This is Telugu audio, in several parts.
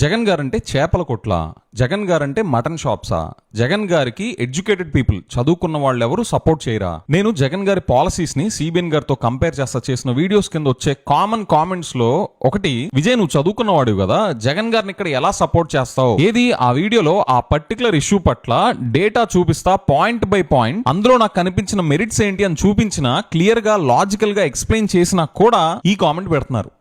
జగన్ గారంటే చేపల కొట్ల, జగన్ గారంటే మటన్ షాప్సా, జగన్ గారికి ఎడ్యుకేటెడ్ పీపుల్ చదువుకున్న వాళ్ళు ఎవరు సపోర్ట్ చేయరా? నేను జగన్ గారి పాలసీస్ ని సిబిఎన్ గారితో కంపేర్ చేసిన వీడియోస్ కింద వచ్చే కామన్ కామెంట్స్ లో ఒకటి, విజయ్ నువ్వు చదువుకున్నవాడు కదా, జగన్ గారిని ఇక్కడ ఎలా సపోర్ట్ చేస్తావు? ఏది ఆ వీడియోలో ఆ పర్టికులర్ ఇష్యూ పట్ల డేటా చూపిస్తా, పాయింట్ బై పాయింట్ అందులో నాకు కనిపించిన మెరిట్స్ ఏంటి అని చూపించిన, క్లియర్ గా లాజికల్ గా ఎక్స్ప్లెయిన్ చేసినా కూడా ఈ కామెంట్ పెడుతున్నారు.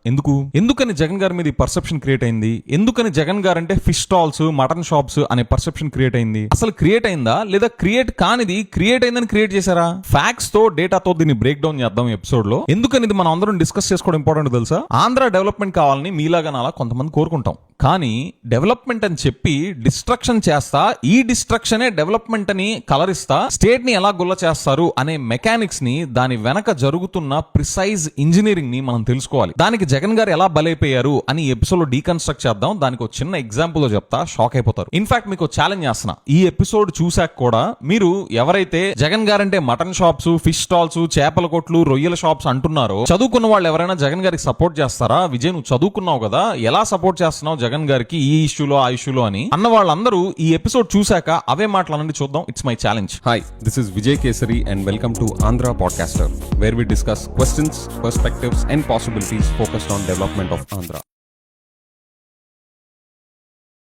ఎందుకని జగన్ గారి మీద పర్సెప్షన్ క్రియేట్ అయింది? ఎందుకని జగన్ గారు అంటే ఫిష్ స్టాల్స్, మటన్ షాప్స్ అనే పర్సెప్షన్ క్రియేట్ అయింది? అసలు క్రియేట్ అయిందా లేదా క్రియేట్ కానిది క్రియేట్ అయిందని క్రియేట్ చేశారా? ఫ్యాక్ట్స్ తో డేటాతో దీన్ని బ్రేక్ డౌన్ చేద్దాం ఎపిసోడ్ లో. ఎందుకని ఇది మనం అందరం డిస్కస్ చేసుకోవడం ఇంపార్టెంట్ తెలుసా? ఆంధ్ర డెవలప్మెంట్ కావాలని మీలాగా నాలా కొంతమంది కోరుకుంటాం, కానీ డెవలప్మెంట్ అని చెప్పి డిస్ట్రక్షన్ చేస్తా, ఈ డిస్ట్రక్షనే డెవలప్మెంట్ అని కలరిస్తా స్టేట్ ని ఎలా గుల్ల చేస్తారు అనే మెకానిక్స్ ని, దాని వెనక జరుగుతున్న ప్రిసైజ్ ఇంజనీరింగ్ ని మనం తెలుసుకోవాలి. దానికి జగన్ గారు ఎలా బలైపోయారు అని ఎపిసోడ్ లో డీకన్స్ట్రక్ట్ చేద్దాం. దానికి ఒక చిన్న ఎగ్జాంపుల్ చెప్తా, షాక్ అయిపోతారు. ఇన్ఫాక్ట్ మీకు ఛాలెంజ్ చేస్తున్నా, ఈ ఎపిసోడ్ చూసాక కూడా మీరు ఎవరైతే Jagan guarantee mutton shops, fish stalls, చేపల కొట్లు, రొయ్యల షాప్స్ అంటున్నారో, చదువుకున్న వాళ్ళు ఎవరైనా జగన్ గారికి సపోర్ట్ చేస్తారా? విజయ్ నువ్వు చదువుకున్నావు కదా, ఎలా సపోర్ట్ చేస్తున్నావు జగన్ గారికి ఈ ఇష్యూలో ఆ ఇష్యూలో అని అన్న వాళ్ళందరూ ఈ ఎపిసోడ్ చూశాక అవే మాటలనండి చూద్దాం. It's my challenge. Hi, this is Vijay kesari and welcome to Andhra Podcaster, where we discuss questions, perspectives and possibilities focused on development of Andhra.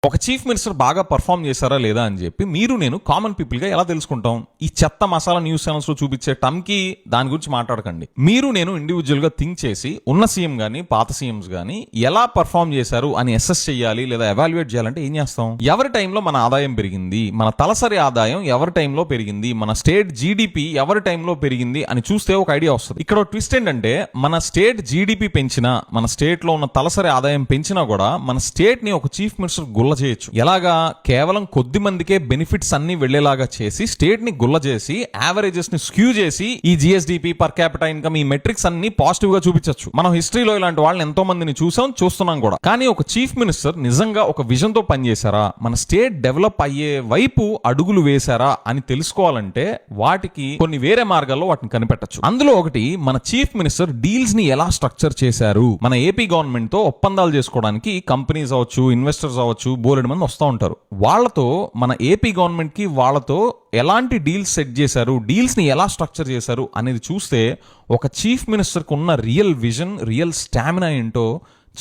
ఒక చీఫ్ మినిస్టర్ బాగా పర్ఫామ్ చేశారా లేదా అని చెప్పి మీరు నేను కామన్ పీపుల్ గా ఎలా తెలుసుకుంటాం? ఈ చెత్త మసాలా న్యూస్ ఛానల్స్ లో చూపించే టమ్కి దాని గురించి మాట్లాడకండి. మీరు నేను ఇండివిజువల్ గా థింక్ చేసి ఉన్న సీఎం గానీ పాత సీఎంస్ గానీ ఎలా పర్ఫామ్ చేశారు అని అసెస్ చేయాలి లేదా ఎవాల్యుయేట్ చేయాలంటే ఏం చేస్తాం? ఎవరి టైంలో మన ఆదాయం పెరిగింది, మన తలసరి ఆదాయం ఎవరి టైంలో పెరిగింది, మన స్టేట్ జీడిపి ఎవరి టైంలో పెరిగింది అని చూస్తే ఒక ఐడియా వస్తుంది. ఇక్కడ ట్విస్ట్ ఏంటంటే, మన స్టేట్ జీడిపి పెంచినా, మన స్టేట్ లో ఉన్న తలసరి ఆదాయం పెంచినా కూడా మన స్టేట్ ని ఒక చీఫ్ మినిస్టర్ గుల్ల చేయొచ్చు. ఎలాగా? కేవలం కొద్ది మందికే బెనిఫిట్స్ అన్ని వెళ్లేలాగా చేసి స్టేట్ ని గుల్ల చేసి యావరేజెస్ ని స్క్యూ చేసి ఈ జిఎస్డిపి, పర్ క్యాపిటల్ ఇన్కమ్, ఈ మెట్రిక్స్ అన్ని పాజిటివ్ గా చూపించచ్చు. మనం హిస్టరీలో ఇలాంటి వాళ్ళని ఎంతో మందిని చూస్తున్నాం కూడా. కానీ ఒక చీఫ్ మినిస్టర్ నిజంగా ఒక విజన్ తో పనిచేశారా, మన స్టేట్ డెవలప్ అయ్యే వైపు అడుగులు వేశారా అని తెలుసుకోవాలంటే వాటికి కొన్ని వేరే మార్గాల్లో వాటిని కనిపెట్టచ్చు. అందులో ఒకటి, మన చీఫ్ మినిస్టర్ డీల్స్ ని ఎలా స్ట్రక్చర్ చేశారు. మన ఏపీ గవర్నమెంట్ తో ఒప్పందాలు చేసుకోవడానికి కంపెనీస్ అవ్వచ్చు, ఇన్వెస్టర్స్ అవ్వచ్చు, బోలెడు మంది వస్తూ ఉంటారు. వాళ్ళతో మన ఏపీ గవర్నమెంట్ కి వాళ్ళతో ఎలాంటి డీల్స్ సెట్ చేశారు, డీల్స్ ని ఎలా స్ట్రక్చర్ చేశారు అనేది చూస్తే ఒక చీఫ్ మినిస్టర్ కు ఉన్న రియల్ విజన్, రియల్ స్టామినా ఏంటో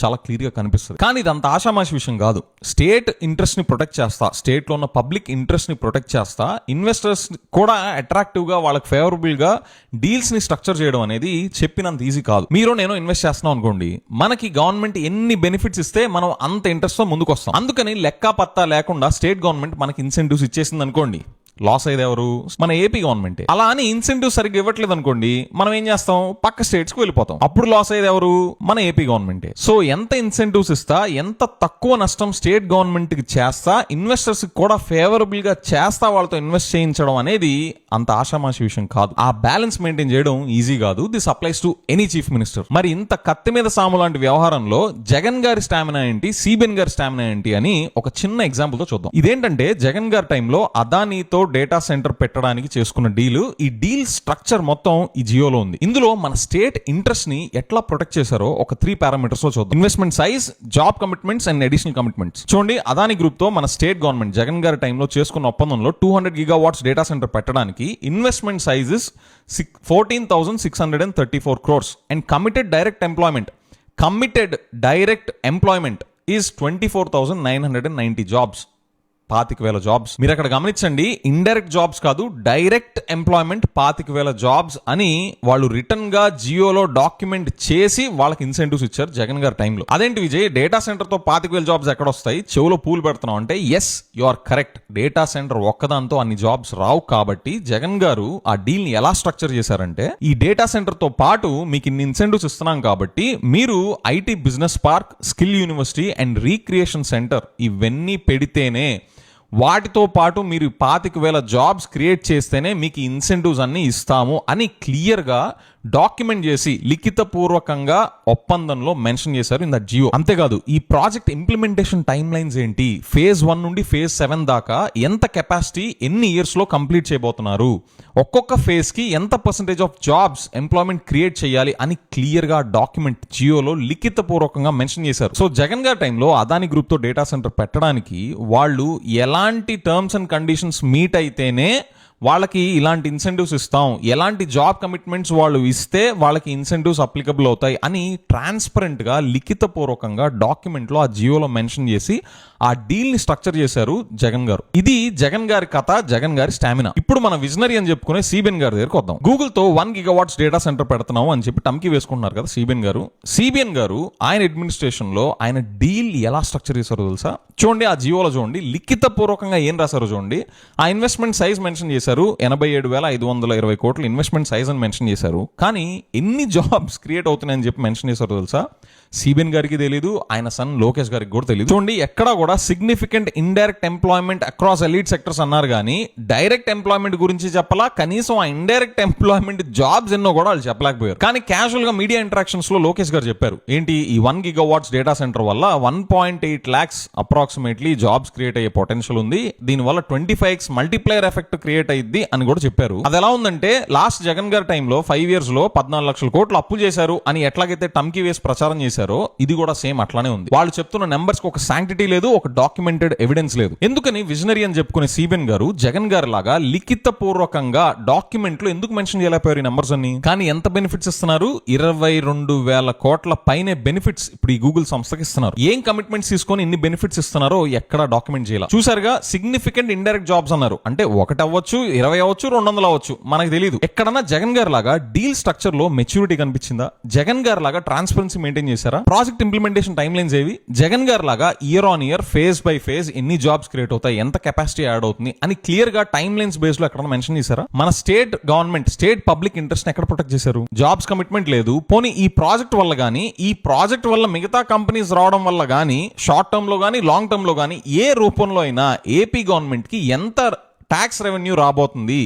చాలా క్లియర్ గా కనిపిస్తుంది. కానీ ఇది అంత ఆషామాషి విషయం కాదు. స్టేట్ ఇంట్రెస్ట్ ని ప్రొటెక్ట్ చేస్తా, స్టేట్ లో ఉన్న పబ్లిక్ ఇంట్రెస్ట్ ని ప్రొటెక్ట్ చేస్తా, ఇన్వెస్టర్స్ కూడా అట్రాక్టివ్ గా, వాళ్ళకి ఫేవరబుల్ గా డీల్స్ ని స్ట్రక్చర్ చేయడం అనేది చెప్పినంత ఈజీ కాదు. మీరు నేను ఇన్వెస్ట్ చేస్తున్నాం అనుకోండి, మనకి గవర్నమెంట్ ఎన్ని బెనిఫిట్స్ ఇస్తే మనం అంత ఇంట్రెస్ట్ తో ముందుకు వస్తాం. అందుకని లెక్క పత్తా లేకుండా స్టేట్ గవర్నమెంట్ మనకి ఇన్సెంటివ్స్ ఇచ్చేసింది అనుకోండి, లాస్ అయ్యేది ఎవరు? మన ఏపీ గవర్నమెంట్. అలా అని ఇన్సెంటివ్ సరిగ్గా ఇవ్వట్లేదు అనుకోండి, మనం ఏం చేస్తాం? పక్క స్టేట్స్ కి వెళ్ళిపోతాం. అప్పుడు లాస్ అయ్యేది ఎవరు? మన ఏపీ గవర్నమెంట్. సో ఎంత ఇన్సెంటివ్స్ ఇస్తా, ఎంత తక్కువ నష్టం స్టేట్ గవర్నమెంట్ కి చేస్తా, ఇన్వెస్టర్స్ కి కూడా ఫేవరబుల్ గా చేస్తా, వాళ్ళతో ఇన్వెస్ట్ చేయించడం అనేది అంత ఆషామాషి విషయం కాదు. ఆ బ్యాలెన్స్ మెయింటైన్ చేయడం ఈజీ కాదు. This applies to any chief minister. మరి ఇంత కత్తి మీద సాము లాంటి వ్యవహారంలో జగన్ గారి స్టామినా ఏంటి, సిబిఎన్ గారి స్టామినా ఏంటి అని ఒక చిన్న ఎగ్జాంపుల్ తో చూద్దాం. ఇదేంటంటే, జగన్ గారి టైంలో అదానీతో డేటా సెంటర్ పెట్టడానికి చేసుకున్న డీల్. ఈ డీల్ స్ట్రక్చర్ మొత్తం ఈ జియోలో ఉంది. ఇందులో మన స్టేట్ ఇంట్రెస్ట్ ని ఎట్లా ప్రొటెక్ట్ చేశారో ఒక 3 పారామీటర్స్ లో చూద్దాం. Investment size, job commitments and additional commitments. చూడండి, అదానీ గ్రూప్ తో మన స్టేట్ గవర్నమెంట్ జగన్ గారి టైంలో చేసుకున్న ఒప్పందంలో 200 గిగావాట్స్ డేటా సెంటర్ పెట్టడానికి investment size 14,634 crores and committed direct employment is 24,990 jobs. 25,000 jobs. మీరు అక్కడ గమనించండి, ఇండైరెక్ట్ జాబ్స్ కాదు, డైరెక్ట్ ఎంప్లాయ్మెంట్ 25,000 జాబ్స్ అని వాళ్ళు రిటర్న్ గా జియోలో డాక్యుమెంట్ చేసి వాళ్ళకి ఇన్సెంటివ్స్ ఇచ్చారు జగన్ గారి టైంలో. అదేంటి విజయ్, డేటా సెంటర్ తో 25,000 జాబ్స్ ఎక్కడ వస్తాయి? చెవులో పూలు పెడుతున్నాం అంటే, yes, you are correct. Data centre ఒక్కదాంతో అన్ని జాబ్స్ రావు. కాబట్టి జగన్ గారు ఆ డీల్ ని ఎలా స్ట్రక్చర్ చేశారంటే, ఈ డేటా సెంటర్ తో పాటు మీకు ఇన్ని ఇన్సెంటివ్స్ ఇస్తున్నాం కాబట్టి మీరు IT business park, skill university and recreation centre ఇవన్నీ పెడితేనే, వాటితో పాటు మీరు 25,000 జాబ్స్ క్రియేట్ చేస్తేనే మీకు ఇన్సెంటివ్స్ అన్ని ఇస్తాము అని క్లియర్ గా డాక్యుమెంట్ చేసి లిఖితపూర్వకంగా ఒప్పందంలో మెన్షన్ చేశారు ఇన్ దట్ జియో. అంతేకాదు ఈ ప్రాజెక్ట్ ఇంప్లిమెంటేషన్ టైమ్ లైన్స్ ఏంటి, ఫేజ్ 1 నుండి ఫేజ్ 7 దాకా ఎంత కెపాసిటీ ఎన్ని ఇయర్స్ లో కంప్లీట్ చేయబోతున్నారు, ఒక్కొక్క ఫేజ్ కి ఎంత percentage of jobs employment create చేయాలి అని క్లియర్ గా డాక్యుమెంట్ జియోలో లిఖితపూర్వకంగా మెన్షన్ చేశారు. సో జగన్ గారి టైంలో అదాని గ్రూప్ తో డేటా సెంటర్ పెట్టడానికి వాళ్ళు ఎలాంటి టర్మ్స్ అండ్ కండిషన్స్ మీట్ అయితేనే వాళ్ళకి ఇలాంటి ఇన్సెంటివ్స్ ఇస్తాం, ఎలాంటి జాబ్ కమిట్మెంట్స్ వాళ్ళు ఇస్తే వాళ్ళకి ఇన్సెంటివ్స్ అప్లికబుల్ అవుతాయి అని ట్రాన్స్పరెంట్ గా లిఖితపూర్వకంగా డాక్యుమెంట్ లో ఆ జియోలో మెన్షన్ చేసి ఆ డీల్ ని స్ట్రక్చర్ చేశారు జగన్ గారు. ఇది జగన్ గారి కథ, జగన్ గారి స్టామినా. ఇప్పుడు మన విజనరీ అని చెప్పుకునే సిబిఎన్ గారి దగ్గరకు వద్దాం. గూగుల్ తో 1 GW డేటా సెంటర్ పెడుతున్నాం అని చెప్పి టమ్కి వేసుకుంటున్నారు కదా సిబిఎన్ గారు. సిబిఎన్ గారు ఆయన అడ్మినిస్ట్రేషన్ లో ఆయన డీల్ ఎలా స్ట్రక్చర్ చేశారో తెలుసా? చూడండి, ఆ జియోలో చూడండి, లిఖితపూర్వకంగా ఏం రాశారో చూడండి. ఆ ఇన్వెస్ట్మెంట్ సైజ్ మెన్షన్ చేశారు, 87,520 కోట్లు ఇన్వెస్ట్మెంట్ సైజ్ అని మెన్షన్ చేశారు. కానీ ఎన్ని జాబ్స్ క్రియేట్ అవుతున్నాయని చెప్పి మెన్షన్ చేశారో తెలుసా? సిబిఎన్ గారికి తెలియదు, ఆయన సన్ లోకేష్ గారికి కూడా తెలియదు. చూడండి, ఎక్కడ కూడా significant indirect employment across elite sectors అన్నారు కానీ డైరెక్ట్ ఎంప్లాయ్మెంట్ గురించి చెప్పలా, కనీసం ఆ ఇండైరెక్ట్ ఎంప్లాయ్మెంట్ జాబ్స్ ఎన్నో కూడా వాళ్ళు చెప్పలేకపోయారు. కానీ క్యాజువల్ గా మీడియా ఇంటరాక్షన్స్ లో లోకేష్ గారు చెప్పారు ఏంటి, ఈ 1 GW డేటా సెంటర్ వల్ల 1.8 lakhs అప్రాక్సిమేట్లీ జాబ్స్ క్రియేట్ అయ్యే పొటెన్షియల్ ఉంది, దీనివల్ల 25x మల్టీప్లేయర్ ఎఫెక్ట్ క్రియేట్ అయ్యింది అని కూడా చెప్పారు. అది ఎలా ఉందంటే లాస్ట్ జగన్ గారి టైంలో 5 years లో 14 లక్షల కోట్లు అప్పు చేశారు అని ఎట్లాగైతే టమ్కి వేసి ప్రచారం చేశారో ఇది కూడా సేమ్ అట్లానే ఉంది. వాళ్ళు చెప్తున్న నెంబర్స్ కి ఒక శాంక్టిటీ లేదు, ఒక డాక్యుమెంటెడ్ ఎవిడెన్స్ లేదు. ఎందుకని విజనరీ అని చెప్పుకునే సిబిఎన్ గారు జగన్ గారి లాగా లిఖితపూర్వకంగా డాక్యుమెంట్ లో ఎందుకు మెన్షన్ చేయలేకపోయారు ఈ నెంబర్స్ అన్ని? కానీ ఎంత బెనిఫిట్స్ ఇస్తున్నారు? 22,000 కోట్ల పైనే బెనిఫిట్స్ ఇప్పుడు ఈ గూగుల్ సంస్థకి ఇస్తున్నారు. ఏం కమిట్మెంట్స్ తీసుకొని ఇన్ని బెనిఫిట్స్ ఇస్తున్నారో ఎక్కడా డాక్యుమెంట్ చేయాలి. చూసారుగా, సిగ్నిఫికెంట్ ఇండైరెక్ట్ జాబ్స్ అన్నారు. అంటే 1 అవ్వచ్చు, 20 అవ్వచ్చు, 200 అవ్వచ్చు, మనకు తెలియదు. ఎక్కడన్నా జగన్ గారి లాగా డీల్ స్ట్రక్చర్ లో మెచ్యూరిటీ కనిపించిందా? జగన్ గారి లాగా ట్రాన్స్పరెన్సీ మెయింటైన్ చేశారా? ప్రాజెక్ట్ ఇంప్లిమెంటేషన్ టైమ్ లైన్స్ ఏవి? జగన్ గారి లాగా year on year, phase by phase ఎన్ని జాబ్స్ క్రియేట్ అవుతాయి, ఎంత కెపాసిటీ యాడ్ అవుతుంది అని క్లియర్ గా టైమ్ లైన్స్ బేస్ లో ఎక్కడ మెన్షన్ చేశారా? మన state government, state public interest ఎక్కడ ప్రొటెక్ట్ చేశారు? జాబ్స్ కమిట్మెంట్ లేదు. పోనీ ఈ ప్రాజెక్ట్ వల్ల గానీ, ఈ ప్రాజెక్ట్ వల్ల మిగతా కంపెనీస్ రావడం వల్ల గానీ, షార్ట్ టర్మ్ లో గానీ, లాంగ్ టర్మ్ లో గానీ, ఏ రూపంలో అయినా ఏపీ గవర్నమెంట్ కి ఎంత ట్యాక్స్ రెవెన్యూ రాబోతుంది,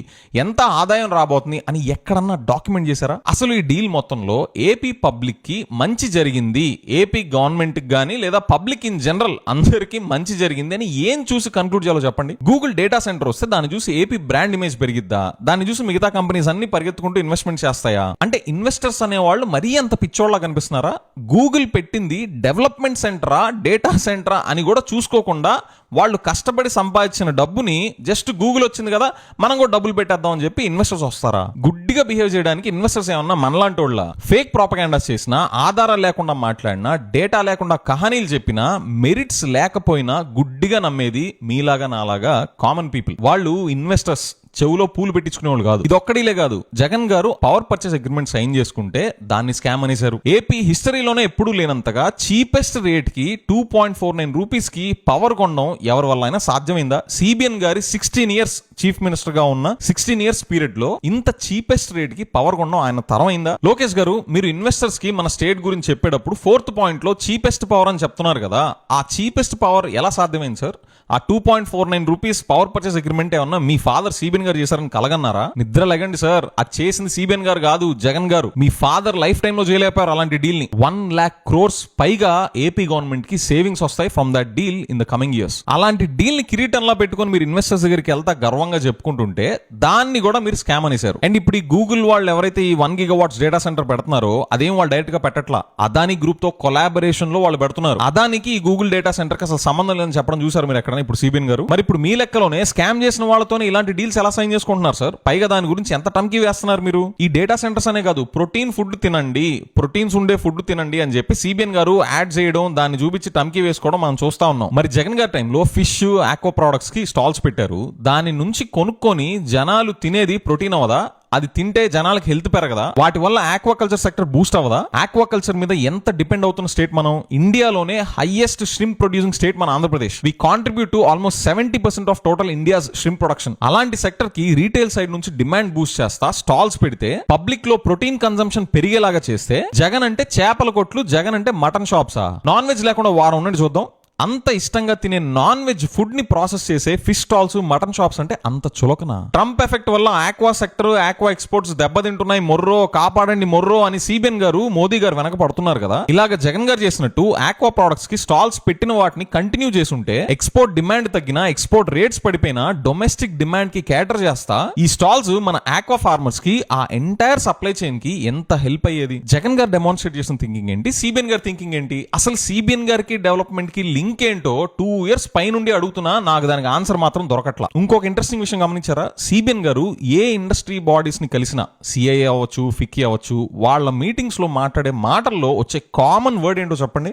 ఎంత ఆదాయం రాబోతుంది అని ఎక్కడన్నా డాక్యుమెంట్ చేశారా? అసలు ఈ డీల్ మొత్తంలో ఏపీ పబ్లిక్ కి మంచి జరిగింది, ఏపీ గవర్నమెంట్ కి గానీ లేదా పబ్లిక్ ఇన్ జనరల్ అందరికీ మంచి జరిగింది అని ఏం చూసి కన్క్లూడ్ చేయాలో చెప్పండి. గూగుల్ డేటా సెంటర్ వస్తే దాన్ని చూసి ఏపీ బ్రాండ్ ఇమేజ్ పెరిగిద్దా? దాన్ని చూసి మిగతా కంపెనీస్ అన్ని పరిగెత్తుకుంటూ ఇన్వెస్ట్మెంట్ చేస్తాయా? అంటే ఇన్వెస్టర్స్ అనేవాళ్ళు మరీ అంత పిచ్చోళ్ళ కనిపిస్తున్నారా? గూగుల్ పెట్టింది డెవలప్మెంట్ సెంటరా, డేటా సెంటరా అని కూడా చూసుకోకుండా వాళ్ళు కష్టపడి సంపాదించిన డబ్బుని జస్ట్ గూగుల్ వచ్చింది కదా మనం కూడా డబ్బులు పెట్టేద్దాం అని చెప్పి ఇన్వెస్టర్స్ వస్తారా? గుడ్డిగా బిహేవ్ చేయడానికి ఇన్వెస్టర్స్ ఏమన్నా మనలాంటి వాళ్ళ? ఫేక్ ప్రాపగాండాస్ చేసినా, ఆధారాలు లేకుండా మాట్లాడినా, డేటా లేకుండా కహానీలు చెప్పినా, మెరిట్స్ లేకపోయినా గుడ్డిగా నమ్మేది మీలాగా నాలాగా కామన్ పీపుల్. వాళ్ళు ఇన్వెస్టర్స్ చెవులో పూలు పెట్టించుకునే వాళ్ళు కాదు. ఇది ఒక్కడిలే కాదు, జగన్ గారు పవర్ పర్చేస్ అగ్రిమెంట్ సైన్ చేసుకుంటే దాన్ని స్కామ్ అనేశారు. ఏపీ హిస్టరీలోనే ఎప్పుడూ లేనంతగా చీపెస్ట్ రేట్ కి 2.49 రూపీస్ కి పవర్ కొనడం ఎవరి వల్ల అయినా సాధ్యమైందా? సిబిఎన్ గారి 16 years చీఫ్ మినిస్టర్ గా ఉన్న 16 years పీరియడ్ లో ఇంత చీపెస్ట్ రేట్ కి పవర్ కొనడం ఆయన తరం అయిందా? లోకేష్ గారు, మీరు ఇన్వెస్టర్స్ కి మన స్టేట్ గురించి చెప్పేటప్పుడు 4th point లో చీపెస్ట్ పవర్ అని చెప్తున్నారు కదా, ఆ చీపెస్ట్ పవర్ ఎలా సాధ్యమైంది సార్? ఆ 2.49 రూపీస్ పవర్ పర్చేస్ అగ్రిమెంట్ ఏమన్నా మీ ఫాదర్ సిబిఎన్ గారు చేశారని కలగన్నారా? నిద్ర లేగండి సార్, అది చేసింది సిబిఎన్ గారు కాదు, జగన్ గారు. మీ ఫాదర్ లైఫ్ టైమ్ లో చేయలేపారు అలాంటి డీల్ ని. 1 lakh crores పైగా ఏపీ గవర్నమెంట్ కి సేవింగ్స్ వస్తాయి from that deal in the coming years. అలాంటి డీల్ ని కిరీటంలా పెట్టుకొని మీరు ఇన్వెస్టర్స్ దగ్గరికి వెళ్తా గర్వంగా చెప్పుకుంటుంటే దాన్ని కూడా మీరు స్కామ్ అనేశారు. అండ్ ఇప్పుడు ఈ గూగుల్ వాళ్ళు ఎవరైతే ఈ 1 GW డేటా సెంటర్ పెడుతున్నారో అదేం వాళ్ళు డైరెక్ట్ గా పెట్టట్లా, అదాని గ్రూప్ తో కొలాబరేషన్ లో వాళ్ళు పెడుతున్నారు. అదానికి ఈ గూగుల్ డేటా సెంటర్ కి అసలు సంబంధం లేదని చెప్పడం చూసారు మీరు ఎక్కడ ఇప్పుడు సిబిఎన్ గారు. మరి ఇప్పుడు మీ లెక్కలోనే స్కామ్ చేసిన వాళ్ళతోనే ఇలాంటి డీల్స్ ఎలా సైన్ చేసుకుంటున్నారు సార్? పైగా దాని గురించి ఎంత టమ్కి వేస్తున్నారు మీరు? ఈ డేటా సెంటర్స్ అనే కాదు, ప్రోటీన్ ఫుడ్ తినండి, ప్రోటీన్స్ ఉండే ఫుడ్ తినండి అని చెప్పి సిబిఎన్ గారు యాడ్ చేయడం, దాన్ని చూపించి టమ్కి వేసుకోవడం మనం చూస్తా ఉన్నాం. మరి జగన్ గారి టైంలో ఫిష్, ఆక్వా ప్రొడక్ట్స్ కి స్టాల్స్ పెట్టారు. దాని నుంచి కొనుక్కొని జనాలు తినేది ప్రోటీన్ అవదా? అది తింటే జనాలకు హెల్త్ పెరగదా? వాటి వల్ల ఆక్వాకల్చర్ సెక్టర్ బూస్ట్ అవ్వదా? ఆక్వాకల్చర్ మీద ఎంత డిపెండ్ అవుతున్న స్టేట్ మనం? ఇండియాలోనే హైయెస్ట్ ష్రింప్ ప్రొడ్యూసింగ్ స్టేట్ మన Andhra Pradesh. We contribute to almost 70% of total India's shrimp production. అలాంటి సెక్టర్ కి రీటైల్ సైడ్ నుంచి డిమాండ్ బూస్ట్ చేస్తా స్టాల్స్ పెడితే, పబ్లిక్ లో ప్రోటీన్ కన్సంప్షన్ పెరిగేలాగా చేస్తే, జగన్ అంటే చేపల కొట్లు, జగన్ అంటే మటన్ షాప్సా? నాన్ వెజ్ లేకుండా వారం ఉన్నట్టు చూద్దాం. అంత ఇష్టంగా తినే నాన్ వెజ్ ఫుడ్ ని ప్రాసెస్ చేసే ఫిష్ స్టాల్స్, మటన్ షాప్స్ అంటే అంత చులకన? ట్రంప్ ఎఫెక్ట్ వల్ల ఆక్వా సెక్టర్, ఆక్వా ఎక్స్పోర్ట్స్ దెబ్బతింటున్నాయి, మొర్రో కాపాడండి మొర్రో అని సిబిఎన్ గారు, మోదీ గారు వెనక పడుతున్నారు కదా. ఇలాగ జగన్ గారు చేసినట్టు ఆక్వా ప్రొడక్ట్స్ కి స్టాల్స్ పెట్టిన వాటిని కంటిన్యూ చేసుంటే ఎక్స్పోర్ట్ డిమాండ్ తగ్గినా, ఎక్స్పోర్ట్ రేట్స్ పడిపోయినా డొమెస్టిక్ డిమాండ్ కి కేటర్ చేస్తా ఈ స్టాల్స్ మన ఆక్వా ఫార్మర్స్ కి, ఆ ఎంటైర్ సప్లై చైన్ కి ఎంత హెల్ప్ అయ్యేది. జగన్ గారు డెమాన్స్ట్రేట్ చేసిన థింకింగ్ ఏంటి, సిబిఎన్ గారి థింకింగ్ ఏంటి, అసలు సిబిఎన్ గారికి డెవలప్మెంట్ కి లింక్ ఏంటో 2 years పైనుండి అడుగుతున్నా నాకు దానికి ఆన్సర్ మాత్రం దొరకట్లా. ఇంకొక ఇంట్రెస్టింగ్ విషయం గమనించారా, సిబిఎన్ గారు ఏ ఇండస్ట్రీ బాడీస్ ని కలిసినా, సిఐఏ అవ్వచ్చు, ఫిక్కీ అవ్వచ్చు, వాళ్ళ మీటింగ్స్ లో మాట్లాడే మాటల్లో వచ్చే కామన్ వర్డ్ ఏంటో చెప్పండి?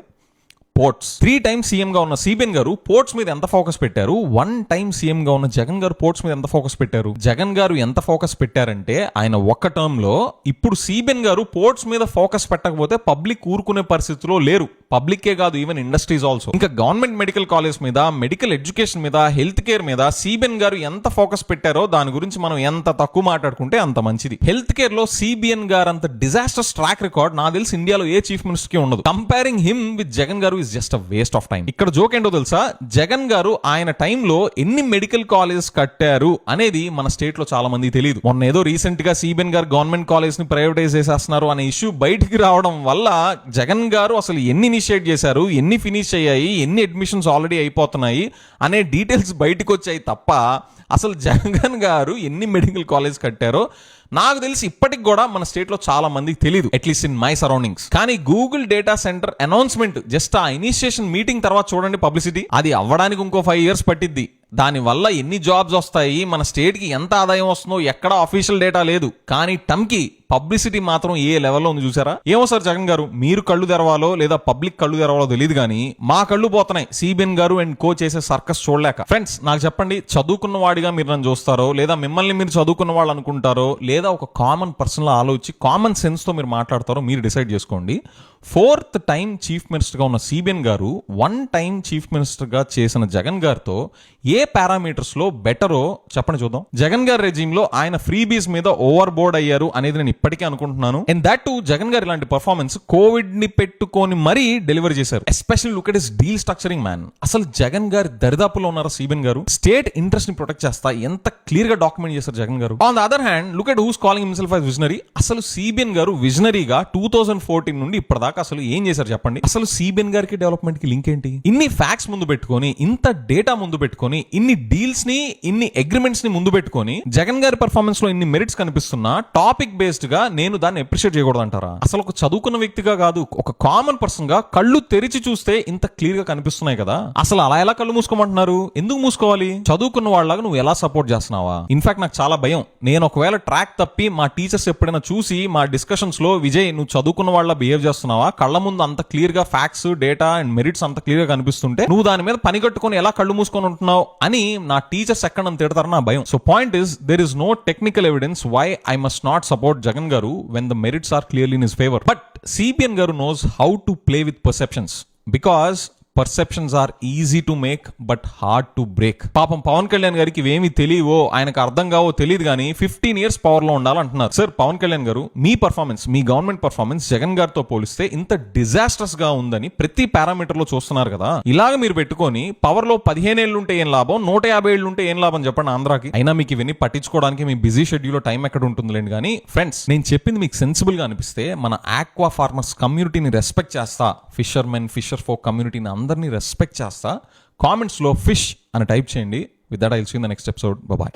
పోర్ట్స్. 3 times సీఎం గా ఉన్న సిబిఎన్ గారు పోర్ట్స్ మీద ఎంత ఫోకస్ పెట్టారు, 1 time సీఎం గా ఉన్న జగన్ గారు పోర్ట్స్ మీద ఎంత ఫోకస్ పెట్టారు? జగన్ గారు ఎంత ఫోకస్ పెట్టారంటే ఆయన ఒక్క టర్మ్ లో, ఇప్పుడు సిబిఎన్ గారు పోర్ట్స్ మీద ఫోకస్ పెట్టకపోతే పబ్లిక్ ఊరుకునే పరిస్థితిలో లేరు. పబ్లిక్కే కాదు, ఈవెన్ ఇండస్ట్రీస్ ఆల్సో. ఇంకా గవర్నమెంట్ మెడికల్ కాలేజ్ మీద, మెడికల్ ఎడ్యుకేషన్ మీద, హెల్త్ కేర్ మీద సిబిఎన్ గారు ఎంత ఫోకస్ పెట్టారో దాని గురించి మనం ఎంత తక్కువ మాట్లాడుకుంటే అంత మంచిది. హెల్త్ కేర్ లో సిబిఎన్ గారు అంత డిజాస్టర్స్ ట్రాక్ రికార్డ్ నాకు తెలిసి ఇండియాలో ఏ చీఫ్ మినిస్టర్ కి ఉండదు. కంపేరింగ్ హిమ్ విత్ జగన్ గారు is just a waste of time. ఇక్కడ జోక్ ఏంటో తెలుసా, జగన్ గారు ఆయన టైంలో ఎన్ని మెడికల్ కాలేజెస్ కట్టారు అనేది మన స్టేట్ లో చాలా మంది తెలియదు. మొన్న ఏదో రీసెంట్ గా సిబిఎన్ గారు గవర్నమెంట్ కాలేజ్ ని ప్రైవేటైజ్ చేసేస్తున్నారు అనే ఇష్యూ బయటికి రావడం వల్ల జగన్ గారు అసలు ఎన్ని ఇనిషియేట్ చేశారు, ఎన్ని ఫినిష్ అయ్యాయి, ఎన్ని అడ్మిషన్స్ ఆల్రెడీ అయిపోతున్నాయి అనే డీటెయిల్స్ బయటకు వచ్చాయి తప్ప అసలు జగన్ గారు ఎన్ని మెడికల్ కాలేజ్ కట్టారో నాకు తెలిసి ఇప్పటికి కూడా మన స్టేట్ లో చాలా మందికి తెలియదు, అట్లీస్ట్ ఇన్ మై సరౌండింగ్స్. కానీ Google data centre announcement just ఆ ఇనిషియేషన్ మీటింగ్ తర్వాత చూడండి పబ్లిసిటీ, అది అవ్వడానికి ఇంకో 5 years పట్టిద్ది. దానివల్ల ఎన్ని జాబ్స్ వస్తాయి, మన స్టేట్ కి ఎంత ఆదాయం వస్తుందో ఎక్కడ అఫీషియల్ డేటా లేదు. కానీ టమ్కి పబ్లిసిటీ మాత్రం ఏ లెవెల్లో ఉంది చూసారా? ఏమో సార్ జగన్ గారు, మీరు కళ్ళు తెరవాలో లేదా పబ్లిక్ కళ్ళు తెరవాలో తెలియదు కానీ మా కళ్ళు పోతున్నాయి సిబిఎన్ గారు అండ్ కో చేసే సర్కస్ చూడలేక. ఫ్రెండ్స్ నాకు చెప్పండి, చదువుకున్న వాడిగా మీరు నన్ను చూస్తారో, లేదా మిమ్మల్ని మీరు చదువుకున్న వాళ్ళు అనుకుంటారో, లేదా ఒక కామన్ పర్సన్ లో ఆలోచించి కామన్ సెన్స్ తో మీరు మాట్లాడతారో మీరు డిసైడ్ చేసుకోండి. 4th time చీఫ్ మినిస్టర్ గా ఉన్న సిబిఎన్ గారు 1 time చీఫ్ మినిస్టర్ గా చేసిన జగన్ గారితో ఏ పారామీటర్స్ లో బెటరో చెప్పండి చూద్దాం. జగన్ గారి రెజీమ్ లో ఆయన ఫ్రీబీస్ మీద ఓవర్ బోర్డ్ అయ్యారు అనేది నేను ఇప్పటికే అనుకుంటున్నాను. అండ్ దట్ టు జగన్ గారు ఇలాంటి పర్ఫార్మెన్స్ కోవిడ్ ని పెట్టుకొని మరీ డెలివరీ చేశారు. Especially look at his deal structuring man. అసలు జగన్ గారి దరిదాపులో ఉన్నారా సిబిఎన్ గారు? స్టేట్ ఇంట్రెస్ట్ ని ప్రొటెక్ట్ చేస్తా ఎంత క్లియర్ గా డాక్యుమెంట్ చేశారు జగన్ గారు. On the other hand look at who's calling himself as visionary. అసలు సిబిఎన్ గారు విజనరీగా 2014 నుండి ఇప్పటిదాకా అసలు ఏం చేశారు చెప్పండి? అసలు సిబిఎన్ గారికి డెవలప్మెంట్ కి లింక్ ఏంటి? ఇన్ని ఫ్యాక్ట్స్ ముందు పెట్టుకొని, ఇంత డేటా ముందు పెట్టుకొని, ఇన్ని డీల్స్ ని, ఇన్ని అగ్రిమెంట్స్ ని ముందు పెట్టుకొని జగన్ గారి పర్ఫార్మెన్స్ లో ఇన్ని మెరిట్స్ కనిపిస్తున్నా టాపిక్ బేస్డ్ గా నేను దాన్ని అప్రిషియేట్ చేయకూడదు అంటారా? అసలు ఒక చదువుకున్న వ్యక్తిగా కాదు, ఒక కామన్ పర్సన్ గా కళ్ళు తెరిచి చూస్తే ఇంత క్లియర్ గా కనిపిస్తున్నాయి కదా. అసలు అలా ఎలా కళ్ళు మూసుకోమంటున్నారు? ఎందుకు మూసుకోవాలి? చదువుకున్న వాళ్ళగా నువ్వు ఎలా సపోర్ట్ చేస్తున్నావా? ఇన్ఫాక్ట్ నాకు చాలా భయం, నేను ఒకవేళ ట్రాక్ తప్పి మా టీచర్స్ ఎప్పుడైనా చూసి మా డిస్కషన్స్ లో విజయ్ నువ్వు చదువుకున్న వాళ్ళ బిహేవ్ చేస్తున్నావా, కళ్ళ ముందు అంత క్లియర్ గా ఫ్యాక్ట్స్, డేటా అండ్ మెరిట్స్ అంత క్లియర్ గా కనిపిస్తుంటే నువ్వు దాని మీద పని కట్టుకొని ఎలా కళ్ళు మూసుకొని ఉంటున్నావు అని నా టీచర్స్ ఎక్కడ నన్ను తిడతారని నా భయం. So point is, there is no technical evidence why I must not support Jagan Garu when the merits are clearly in his favor. But CBN Garu knows how to play with perceptions because perceptions are easy to make but hard to break. పాపం పవన్ కళ్యాణ్ గారికి ఇవేమి తెలియవో, ఆయనకు అర్థం కావో తెలియదు కానీ 15 years పవర్ లో ఉండాలంటున్నారు. సార్ పవన్ కళ్యాణ్ గారు, మీ పర్ఫార్మెన్స్, మీ గవర్నమెంట్ పర్ఫార్మెన్స్ జగన్ గారితో పోలిస్తే ఇంత డిజాస్టర్స్ గా ఉందని ప్రతి పారామీటర్ లో చూస్తున్నారు కదా. ఇలాగ మీరు పెట్టుకొని పవర్ లో 15 ఏళ్ళు ఉంటే ఏం లాభం, 150 ఏళ్ళు ఉంటే ఏం లాభం చెప్పండి ఆంధ్రాకి? అయినా మీకు ఇవన్నీ పట్టించుకోవడానికి మీ బిజీ షెడ్యూల్ లో టైం ఎక్కడ ఉంటుందిలేండి. కానీ ఫ్రెండ్స్, నేను చెప్పింది మీకు సెన్సిబుల్ గా అనిపిస్తే మన ఆక్వా ఫార్మర్స్ కమ్యూనిటీని రెస్పెక్ట్ చేస్తా, ఫిషర్మెన్, ఫిషర్ ఫోక్ కమ్యూనిటీని అందరినీ రెస్పెక్ట్ చేస్తా, కామెంట్స్ లో ఫిష్ అని టైప్ చేయండి. With that I will see in the next episode. Bye by.